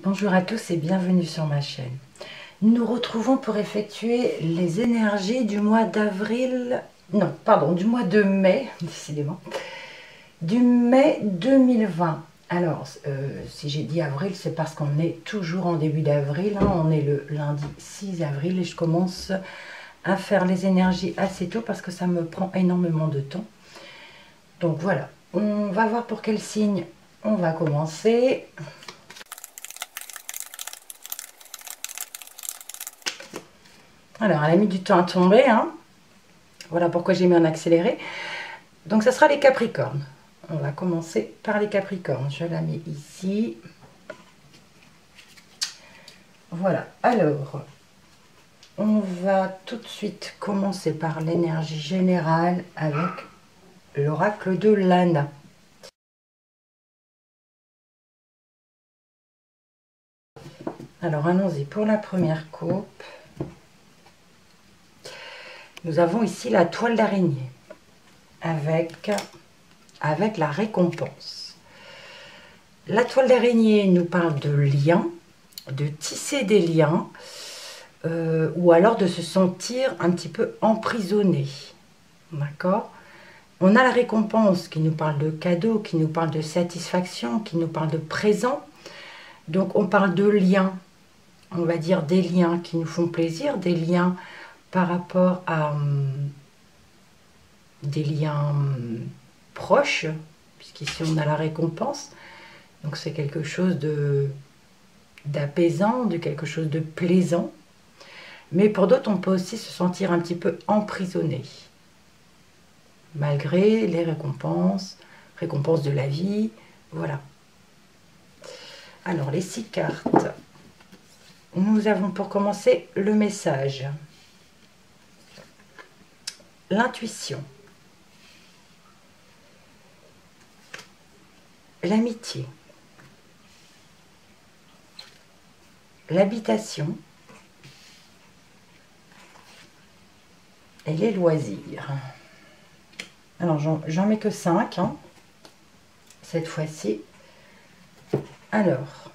Bonjour à tous et bienvenue sur ma chaîne. Nous nous retrouvons pour effectuer les énergies du mois d'avril, non, pardon, du mois de mai, décidément, du mai 2020. Alors, si j'ai dit avril, c'est parce qu'on est toujours en début d'avril, hein, on est le lundi 6 avril et je commence à faire les énergies assez tôt parce que ça me prend énormément de temps. Donc voilà, on va voir pour quel signe on va commencer. Alors, elle a mis du temps à tomber, hein. Voilà pourquoi j'ai mis en accéléré. Donc, ça sera les Capricornes. On va commencer par les Capricornes. Je la mets ici. Voilà. Alors, on va tout de suite commencer par l'énergie générale avec l'oracle de Lana. Alors, allons-y pour la première coupe. Nous avons ici la toile d'araignée avec la récompense. La toile d'araignée nous parle de liens, de tisser des liens, ou alors de se sentir un petit peu emprisonné. D'accord? On a la récompense qui nous parle de cadeau, qui nous parle de satisfaction, qui nous parle de présent. Donc on parle de liens, on va dire des liens qui nous font plaisir, des liens par rapport à des liens proches, puisqu'ici on a la récompense. Donc c'est quelque chose d'apaisant, de quelque chose de plaisant. Mais pour d'autres, on peut aussi se sentir un petit peu emprisonné. Malgré les récompenses de la vie, voilà. Alors, les 6 cartes. Nous avons pour commencer le message. L'intuition. L'amitié. L'habitation. Et les loisirs. Alors, j'en mets que 5, hein, cette fois-ci. Alors,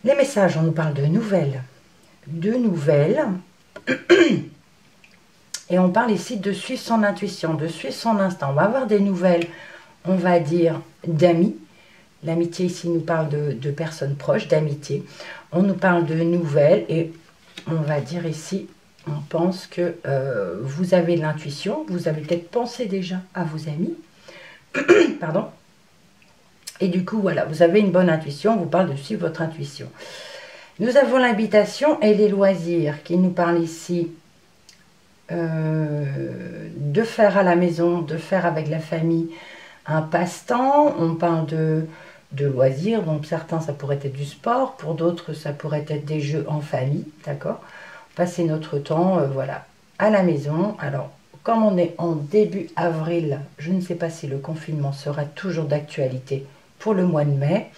les messages, on nous parle de nouvelles. Et on parle ici de suivre son intuition, de suivre son instinct. On va avoir des nouvelles, on va dire, d'amis. L'amitié ici nous parle de personnes proches, d'amitié. On nous parle de nouvelles et on va dire ici, on pense que vous avez de l'intuition, vous avez peut-être pensé déjà à vos amis. Pardon. Et du coup, voilà, vous avez une bonne intuition, on vous parle de suivre votre intuition. Nous avons l'habitation et les loisirs qui nous parlent ici de faire à la maison, de faire avec la famille un passe-temps. On parle de loisirs, donc certains ça pourrait être du sport, pour d'autres ça pourrait être des jeux en famille, d'accord? Passer notre temps, voilà, à la maison. Alors, comme on est en début avril, je ne sais pas si le confinement sera toujours d'actualité pour le mois de mai.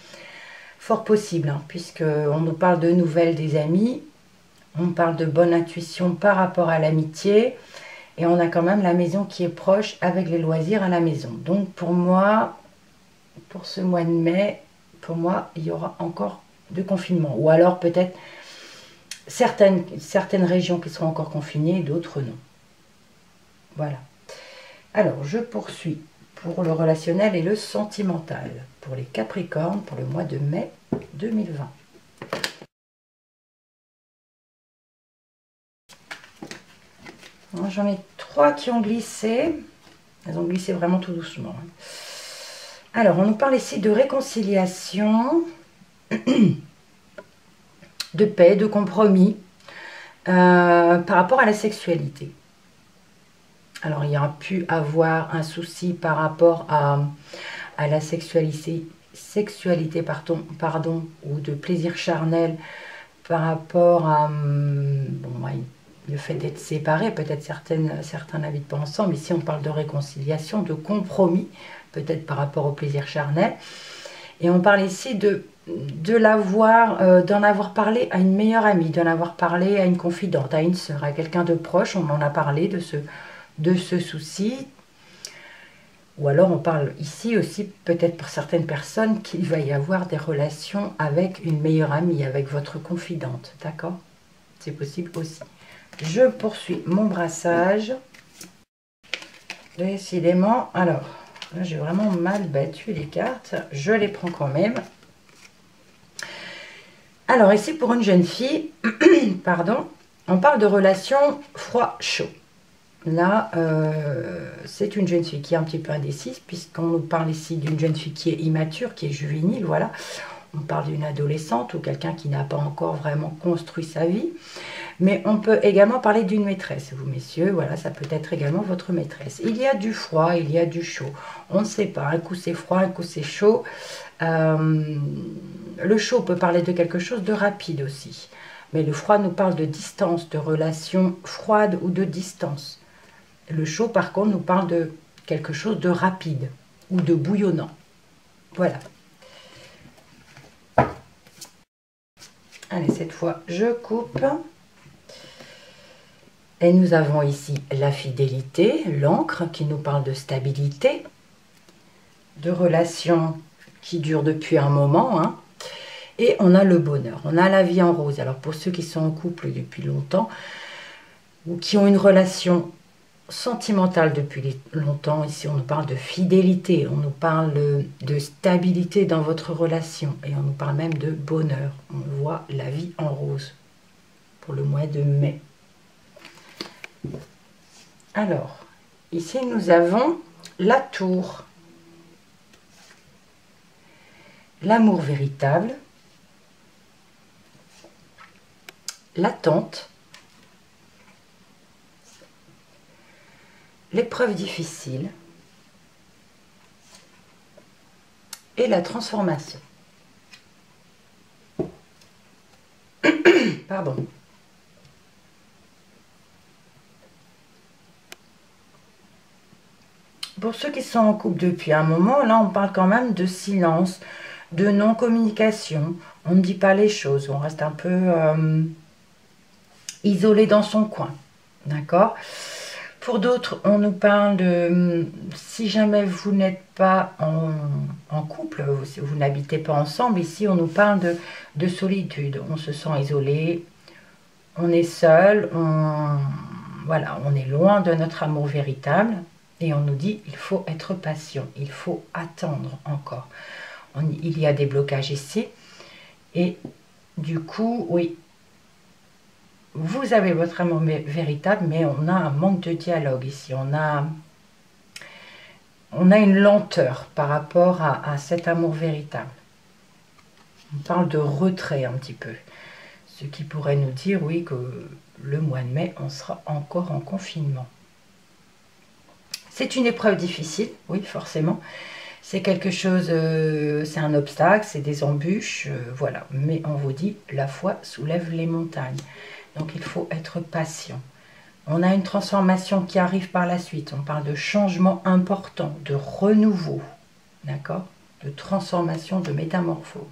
Fort possible, hein, puisqu'on nous parle de nouvelles des amis, on parle de bonne intuition par rapport à l'amitié, et on a quand même la maison qui est proche avec les loisirs à la maison. Donc pour moi, pour ce mois de mai, pour moi, il y aura encore de confinement. Ou alors peut-être certaines régions qui seront encore confinées, d'autres non. Voilà. Alors, je poursuis pour le relationnel et le sentimental. Pour les Capricornes, pour le mois de mai 2020. J'en ai 3 qui ont glissé. Elles ont glissé vraiment tout doucement. Alors, on nous parle ici de réconciliation, de paix, de compromis par rapport à la sexualité. Alors, il y aura pu avoir un souci par rapport à la sexualité pardon, ou de plaisir charnel par rapport à le fait d'être séparés. Peut-être certains n'habitent pas ensemble. Ici, on parle de réconciliation, de compromis, peut-être par rapport au plaisir charnel. Et on parle ici d'en avoir parlé à une meilleure amie, d'en avoir parlé à une confidente, à une sœur, à quelqu'un de proche. On en a parlé de ce souci. Ou alors on parle ici aussi, peut-être pour certaines personnes, qu'il va y avoir des relations avec une meilleure amie, avec votre confidente, d'accord? C'est possible aussi. Je poursuis mon brassage. Décidément, alors, là j'ai vraiment mal battu les cartes, je les prends quand même. Alors ici pour une jeune fille, pardon, on parle de relation froid-chaud. Là, c'est une jeune fille qui est un petit peu indécise, puisqu'on nous parle ici d'une jeune fille qui est immature, qui est juvénile, voilà. On parle d'une adolescente ou quelqu'un qui n'a pas encore vraiment construit sa vie. Mais on peut également parler d'une maîtresse, vous messieurs, voilà, ça peut être également votre maîtresse. Il y a du froid, il y a du chaud. On ne sait pas, un coup c'est froid, un coup c'est chaud. Le chaud peut parler de quelque chose de rapide aussi. Mais le froid nous parle de distance, de relation froide ou de distance. Le chaud, par contre, nous parle de quelque chose de rapide ou de bouillonnant. Voilà. Allez, cette fois, je coupe. Et nous avons ici la fidélité, l'encre, qui nous parle de stabilité, de relations qui durent depuis un moment, hein. Et on a le bonheur, on a la vie en rose. Alors pour ceux qui sont en couple depuis longtemps, ou qui ont une relation sentimentale depuis longtemps, ici on nous parle de fidélité, on nous parle de stabilité dans votre relation, et on nous parle même de bonheur. On voit la vie en rose pour le mois de mai. Alors, ici nous avons la tour, l'amour véritable, l'attente, l'épreuve difficile et la transformation. Pardon. Pour ceux qui sont en couple depuis un moment, là on parle quand même de silence, de non-communication. On ne dit pas les choses, on reste un peu isolé dans son coin. D'accord? Pour d'autres, on nous parle de si jamais vous n'êtes pas en couple, si vous n'habitez pas ensemble, ici on nous parle de solitude. On se sent isolé, on est seul, voilà, on est loin de notre amour véritable. Et on nous dit il faut être patient, il faut attendre encore. Il y a des blocages ici. Et du coup, oui, vous avez votre amour véritable, mais on a un manque de dialogue ici. On a une lenteur par rapport à cet amour véritable. On parle de retrait un petit peu. Ce qui pourrait nous dire, oui, que le mois de mai, on sera encore en confinement. C'est une épreuve difficile, oui, forcément. C'est quelque chose, c'est un obstacle, c'est des embûches, voilà. Mais on vous dit, la foi soulève les montagnes. Donc il faut être patient. On a une transformation qui arrive par la suite. On parle de changement important, de renouveau, d'accord? De transformation, de métamorphose.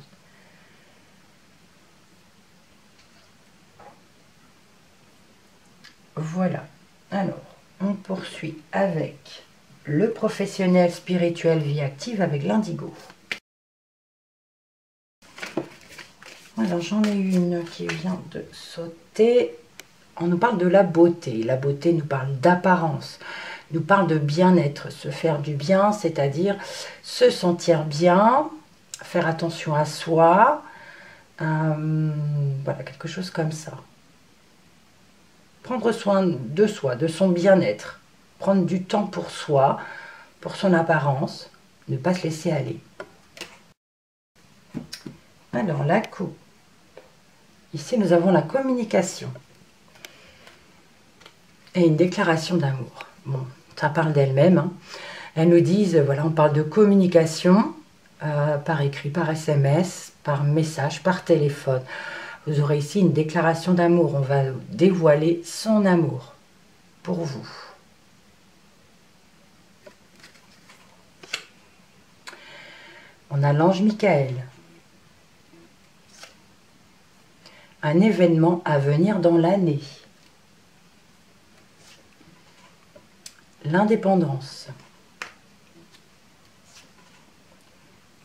Voilà. Alors, on poursuit avec le professionnel spirituel vie active avec l'indigo. Alors, j'en ai une qui vient de sauter. On nous parle de la beauté. La beauté nous parle d'apparence, nous parle de bien-être, se faire du bien, c'est-à-dire se sentir bien, faire attention à soi, voilà, quelque chose comme ça. Prendre soin de soi, de son bien-être, prendre du temps pour soi, pour son apparence, ne pas se laisser aller. Alors, la coupe. Ici, nous avons la communication. Et une déclaration d'amour. Bon, ça parle d'elle-même. Hein. Elles nous disent, voilà, on parle de communication par écrit, par SMS, par message, par téléphone. Vous aurez ici une déclaration d'amour. On va dévoiler son amour pour vous. On a l'ange Michael. Un événement à venir dans l'année. L'indépendance.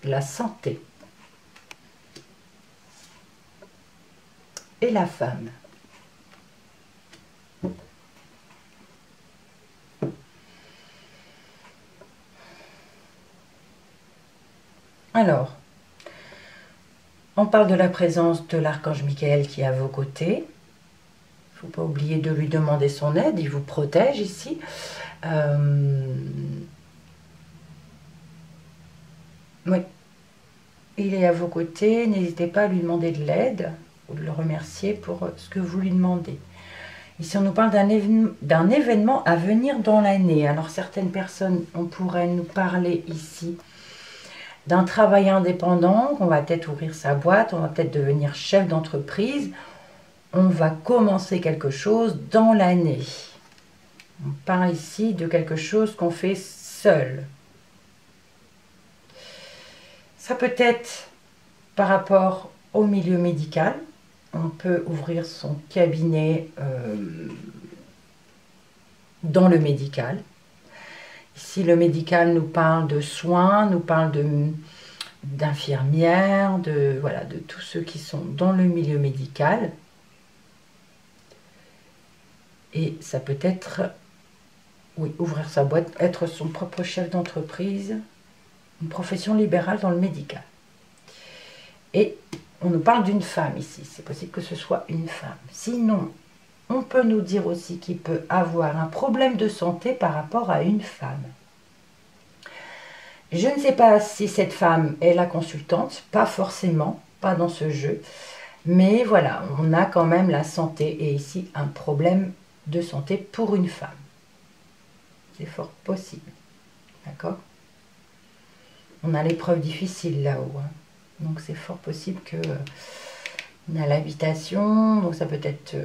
la santé et la femme. Alors, on parle de la présence de l'archange Michael qui est à vos côtés. Il ne faut pas oublier de lui demander son aide, il vous protège ici. Oui, il est à vos côtés, n'hésitez pas à lui demander de l'aide ou de le remercier pour ce que vous lui demandez. Ici, on nous parle d'un événement à venir dans l'année. Alors, certaines personnes, on pourrait nous parler ici d'un travail indépendant, on va peut-être ouvrir sa boîte, on va peut-être devenir chef d'entreprise, on va commencer quelque chose dans l'année. On parle ici de quelque chose qu'on fait seul. Ça peut être par rapport au milieu médical, on peut ouvrir son cabinet dans le médical. Ici, le médical nous parle de soins, nous parle d'infirmières, voilà, de tous ceux qui sont dans le milieu médical. Et ça peut être, oui, ouvrir sa boîte, être son propre chef d'entreprise, une profession libérale dans le médical. Et on nous parle d'une femme ici, c'est possible que ce soit une femme. Sinon, on peut nous dire aussi qu'il peut avoir un problème de santé par rapport à une femme. Je ne sais pas si cette femme est la consultante, pas forcément, pas dans ce jeu. Mais voilà, on a quand même la santé et ici un problème de santé pour une femme. C'est fort possible. D'accord? On a l'épreuve difficile là-haut. Hein. Donc c'est fort possible que on a l'habitation, donc ça peut être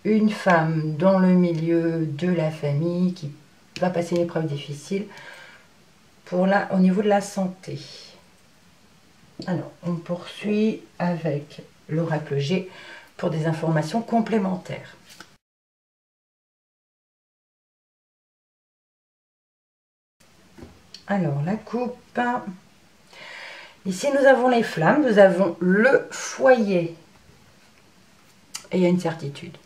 une femme dans le milieu de la famille qui va passer une épreuve difficile au niveau de la santé. Alors, on poursuit avec l'oracle G pour des informations complémentaires. Alors, la coupe. Ici, nous avons les flammes, nous avons le foyer. Et il y a une certitude.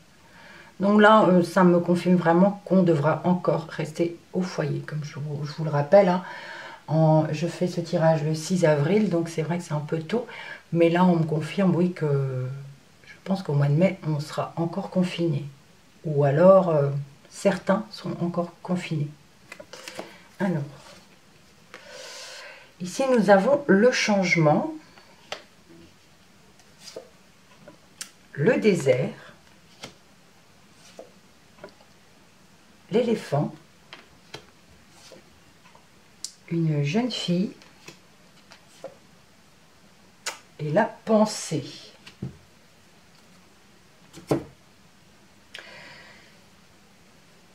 Donc là, ça me confirme vraiment qu'on devra encore rester au foyer. Comme je vous le rappelle, hein, je fais ce tirage le 6 avril, donc c'est vrai que c'est un peu tôt. Mais là, on me confirme, oui, que je pense qu'au mois de mai, on sera encore confiné. Ou alors, certains sont encore confinés. Alors, ici, nous avons le changement, le désert, l'éléphant, une jeune fille et la pensée.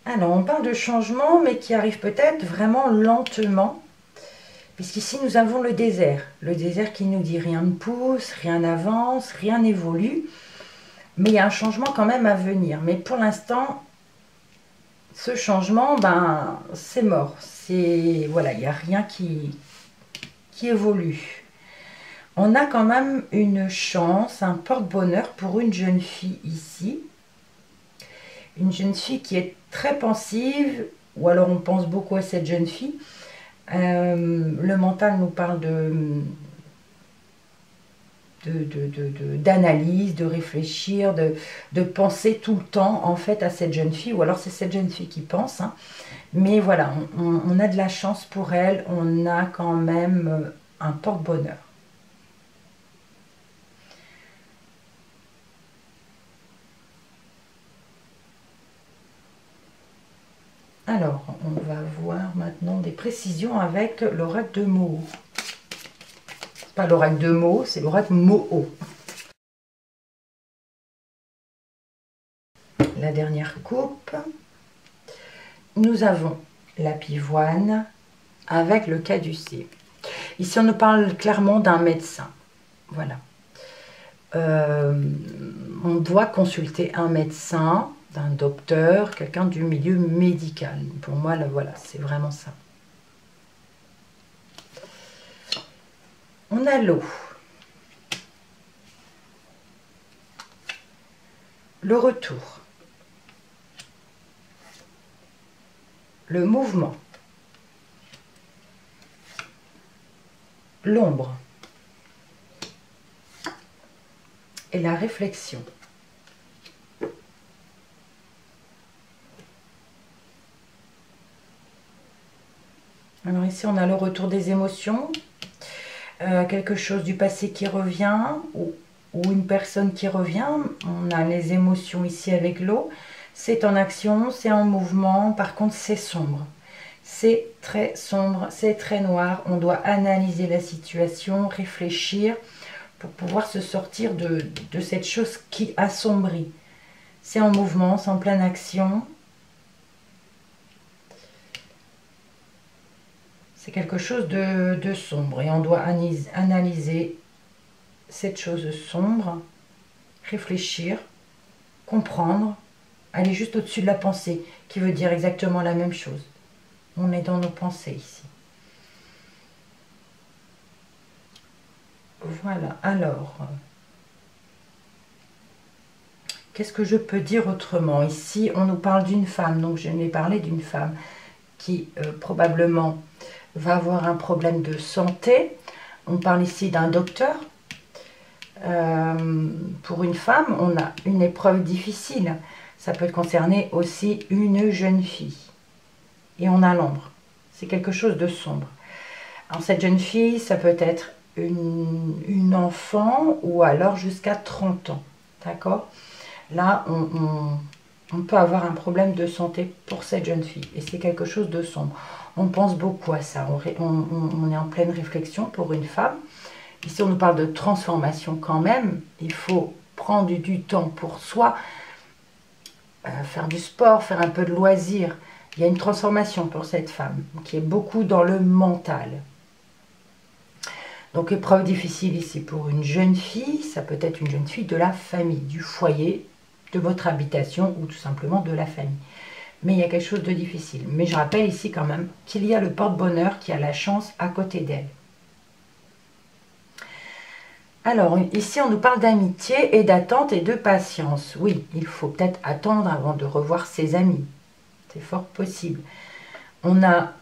Alors, on parle de changement, mais qui arrive peut-être vraiment lentement, puisqu'ici, nous avons le désert. Le désert qui nous dit rien ne pousse, rien n'avance, rien n'évolue, mais il y a un changement quand même à venir. Mais pour l'instant, ce changement, ben, c'est mort. Voilà, il n'y a rien qui évolue. On a quand même une chance, un porte-bonheur pour une jeune fille ici. Une jeune fille qui est très pensive, ou alors on pense beaucoup à cette jeune fille. Le mental nous parle d'analyse, de réfléchir, de penser tout le temps en fait à cette jeune fille, ou alors c'est cette jeune fille qui pense. Hein. Mais voilà, on a de la chance pour elle, on a quand même un porte-bonheur. Alors, on va voir maintenant des précisions avec l'oracle de Moho. C'est pas l'oracle de Moho, c'est l'oracle Moho. La dernière coupe. Nous avons la pivoine avec le caducée. Ici, on nous parle clairement d'un médecin. Voilà. On doit consulter un médecin, d'un docteur, quelqu'un du milieu médical. Pour moi, là, voilà, c'est vraiment ça. On a l'eau. Le retour. Le mouvement. L'ombre. Et la réflexion. Alors ici, on a le retour des émotions, quelque chose du passé qui revient, ou une personne qui revient. On a les émotions ici avec l'eau. C'est en action, c'est en mouvement. Par contre, c'est sombre. C'est très sombre, c'est très noir. On doit analyser la situation, réfléchir pour pouvoir se sortir de cette chose qui assombrit. C'est en mouvement, c'est en pleine action. C'est quelque chose de sombre et on doit analyser cette chose sombre, réfléchir, comprendre, aller juste au-dessus de la pensée qui veut dire exactement la même chose. On est dans nos pensées ici. Voilà, alors, qu'est-ce que je peux dire autrement? Ici, on nous parle d'une femme, donc je vais parler d'une femme qui probablement va avoir un problème de santé. On parle ici d'un docteur. Pour une femme, on a une épreuve difficile. Ça peut concerner aussi une jeune fille. Et on a l'ombre. C'est quelque chose de sombre. Alors cette jeune fille, ça peut être une enfant ou alors jusqu'à 30 ans. D'accord? Là, on peut avoir un problème de santé pour cette jeune fille. Et c'est quelque chose de sombre. On pense beaucoup à ça. On est en pleine réflexion pour une femme. Ici, on nous parle de transformation quand même. Il faut prendre du temps pour soi, faire du sport, faire un peu de loisirs. Il y a une transformation pour cette femme qui est beaucoup dans le mental. Donc, épreuve difficile ici pour une jeune fille. Ça peut être une jeune fille de la famille, du foyer, de votre habitation ou tout simplement de la famille. Mais il y a quelque chose de difficile. Mais je rappelle ici quand même qu'il y a le porte-bonheur qui a la chance à côté d'elle. Alors, ici, on nous parle d'amitié et d'attente et de patience. Oui, il faut peut-être attendre avant de revoir ses amis. C'est fort possible. On a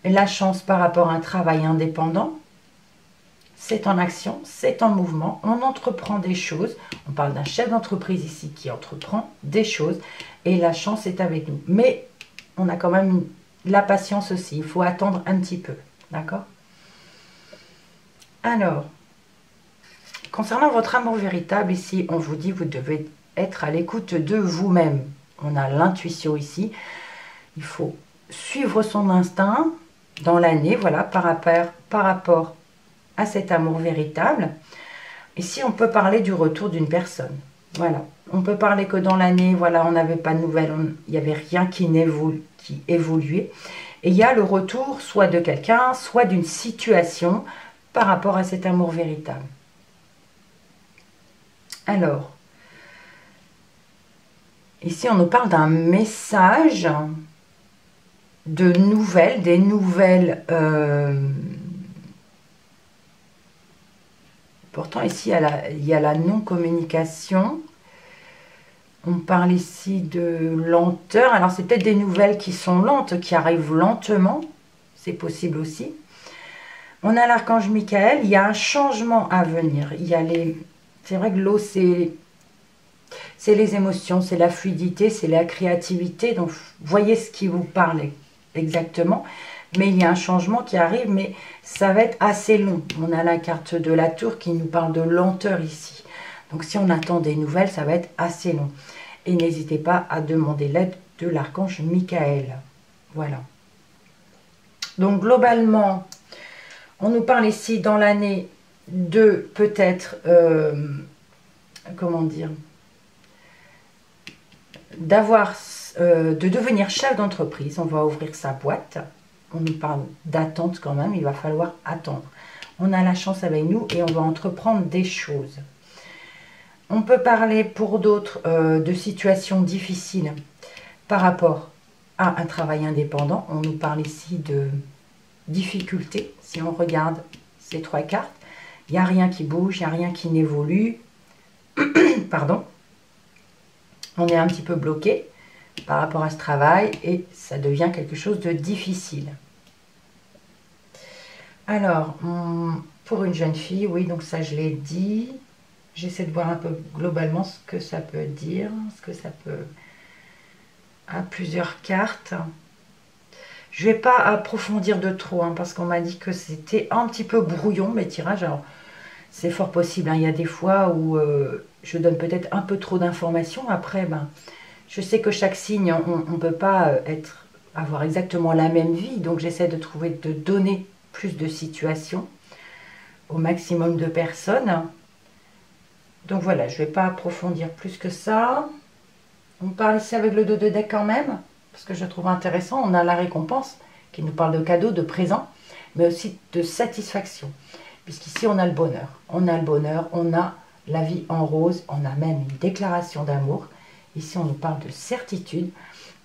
la chance par rapport à un travail indépendant. C'est en action, c'est en mouvement. On entreprend des choses. On parle d'un chef d'entreprise ici qui entreprend des choses. Et la chance est avec nous. Mais on a quand même la patience aussi. Il faut attendre un petit peu. D'accord? Alors, concernant votre amour véritable, ici, on vous dit, vous devez être à l'écoute de vous-même. On a l'intuition ici. Il faut suivre son instinct dans l'année, voilà, par rapport à cet amour véritable. Ici, on peut parler du retour d'une personne. Voilà. On peut parler que dans l'année, voilà, on n'avait pas de nouvelles, il n'y avait rien qui évoluait. Et il y a le retour soit de quelqu'un, soit d'une situation par rapport à cet amour véritable. Alors, ici, on nous parle d'un message de nouvelles, des nouvelles. Pourtant, ici, il y a la non-communication. On parle ici de lenteur. Alors, c'est peut-être des nouvelles qui sont lentes, qui arrivent lentement. C'est possible aussi. On a l'archange Michael. Il y a un changement à venir. Il y a les... C'est vrai que l'eau, c'est les émotions, c'est la fluidité, c'est la créativité. Donc, voyez ce qui vous parle exactement. Mais il y a un changement qui arrive, mais ça va être assez long. On a la carte de la tour qui nous parle de lenteur ici. Donc, si on attend des nouvelles, ça va être assez long. Et n'hésitez pas à demander l'aide de l'archange Michael. Voilà. Donc, globalement, on nous parle ici dans l'année de peut-être, comment dire, de devenir chef d'entreprise. On va ouvrir sa boîte. On nous parle d'attente quand même, il va falloir attendre. On a la chance avec nous et on va entreprendre des choses. On peut parler pour d'autres de situations difficiles par rapport à un travail indépendant. On nous parle ici de difficultés, si on regarde ces trois cartes. Il n'y a rien qui bouge, il n'y a rien qui n'évolue. Pardon. On est un petit peu bloqué par rapport à ce travail et ça devient quelque chose de difficile. Alors, pour une jeune fille, oui, donc ça je l'ai dit. J'essaie de voir un peu globalement ce que ça peut dire, ce que ça peut... à plusieurs cartes. Je ne vais pas approfondir de trop, hein, parce qu'on m'a dit que c'était un petit peu brouillon, mes tirages. Alors, c'est fort possible, hein. Il y a des fois où je donne peut-être un peu trop d'informations. Après, ben, je sais que chaque signe, on ne peut pas avoir exactement la même vie. Donc, j'essaie de donner plus de situations au maximum de personnes. Donc, voilà, je ne vais pas approfondir plus que ça. On parle ici avec le dos de deck quand même, parce que je trouve intéressant. On a la récompense qui nous parle de cadeaux, de présents, mais aussi de satisfaction. Puisqu'ici, on a le bonheur. On a le bonheur, on a la vie en rose, on a même une déclaration d'amour. Ici, on nous parle de certitude.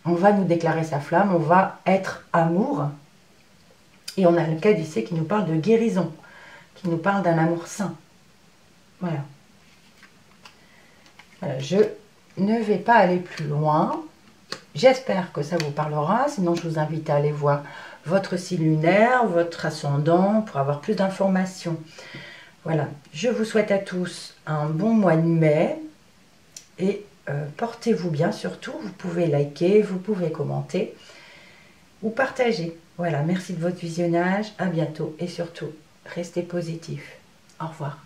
On va nous déclarer sa flamme, on va être amour. Et on a le caducée qui nous parle de guérison, qui nous parle d'un amour sain. Voilà. Voilà, je ne vais pas aller plus loin. J'espère que ça vous parlera. Sinon, je vous invite à aller voir votre signe lunaire, votre ascendant, pour avoir plus d'informations. Voilà. Je vous souhaite à tous un bon mois de mai. Et portez-vous bien surtout. Vous pouvez liker, vous pouvez commenter ou partager. Voilà. Merci de votre visionnage. À bientôt. Et surtout, restez positifs. Au revoir.